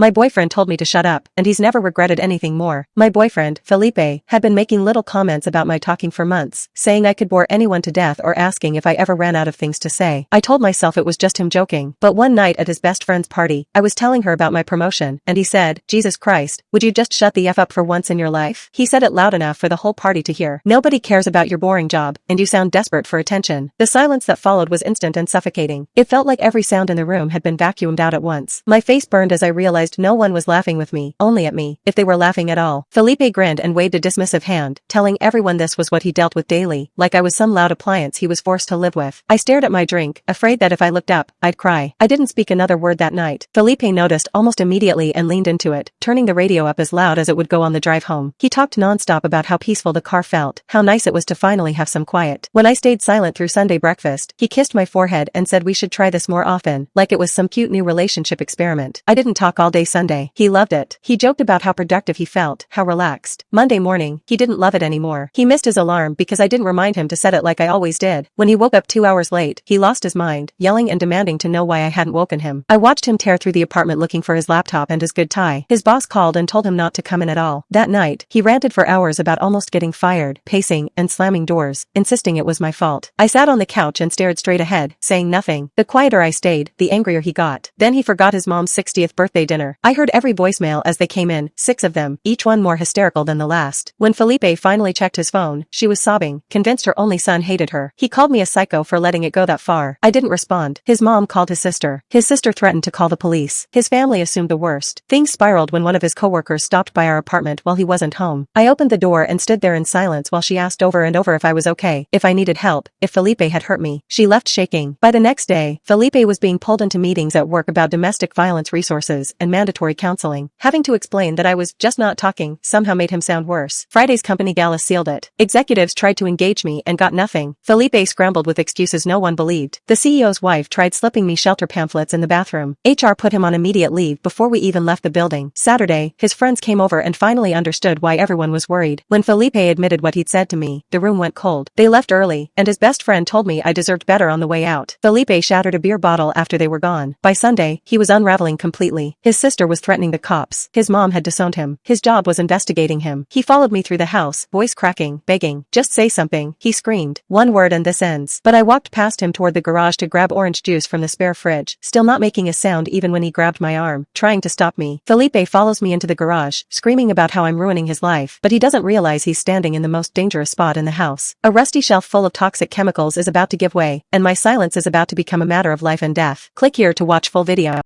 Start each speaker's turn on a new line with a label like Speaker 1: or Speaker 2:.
Speaker 1: My boyfriend told me to shut up, and he's never regretted anything more. My boyfriend, Felipe, had been making little comments about my talking for months, saying I could bore anyone to death or asking if I ever ran out of things to say. I told myself it was just him joking, but one night at his best friend's party, I was telling her about my promotion, and he said, "Jesus Christ, would you just shut the F up for once in your life?" He said it loud enough for the whole party to hear. Nobody cares about your boring job, and you sound desperate for attention. The silence that followed was instant and suffocating. It felt like every sound in the room had been vacuumed out at once. My face burned as I realized no one was laughing with me, only at me, if they were laughing at all. Felipe grinned and waved a dismissive hand, telling everyone this was what he dealt with daily, like I was some loud appliance he was forced to live with. I stared at my drink, afraid that if I looked up, I'd cry. I didn't speak another word that night. Felipe noticed almost immediately and leaned into it, turning the radio up as loud as it would go on the drive home. He talked nonstop about how peaceful the car felt, how nice it was to finally have some quiet. When I stayed silent through Sunday breakfast, he kissed my forehead and said we should try this more often, like it was some cute new relationship experiment. I didn't talk all day Sunday. He loved it. He joked about how productive he felt, how relaxed. Monday morning, he didn't love it anymore. He missed his alarm because I didn't remind him to set it like I always did. When he woke up 2 hours late, he lost his mind, yelling and demanding to know why I hadn't woken him. I watched him tear through the apartment looking for his laptop and his good tie. His boss called and told him not to come in at all. That night, he ranted for hours about almost getting fired, pacing and slamming doors, insisting it was my fault. I sat on the couch and stared straight ahead, saying nothing. The quieter I stayed, the angrier he got. Then he forgot his mom's 60th birthday dinner. I heard every voicemail as they came in, 6 of them, each one more hysterical than the last. When Felipe finally checked his phone, she was sobbing, convinced her only son hated her. He called me a psycho for letting it go that far. I didn't respond. His mom called his sister. His sister threatened to call the police. His family assumed the worst. Things spiraled when one of his coworkers stopped by our apartment while he wasn't home. I opened the door and stood there in silence while she asked over and over if I was okay, if I needed help, if Felipe had hurt me. She left shaking. By the next day, Felipe was being pulled into meetings at work about domestic violence resources and mandatory counseling. Having to explain that I was just not talking somehow made him sound worse. Friday's company gala sealed it. Executives tried to engage me and got nothing. Felipe scrambled with excuses no one believed. The CEO's wife tried slipping me shelter pamphlets in the bathroom. HR put him on immediate leave before we even left the building. Saturday, his friends came over and finally understood why everyone was worried. When Felipe admitted what he'd said to me, the room went cold. They left early, and his best friend told me I deserved better on the way out. Felipe shattered a beer bottle after they were gone. By Sunday, he was unraveling completely. His sister was threatening the cops. His mom had disowned him. His job was investigating him. He followed me through the house, voice cracking, begging, "Just say something," he screamed. "One word and this ends." But I walked past him toward the garage to grab orange juice from the spare fridge, still not making a sound even when he grabbed my arm, trying to stop me. Felipe follows me into the garage, screaming about how I'm ruining his life, but he doesn't realize he's standing in the most dangerous spot in the house. A rusty shelf full of toxic chemicals is about to give way, and my silence is about to become a matter of life and death. Click here to watch full video.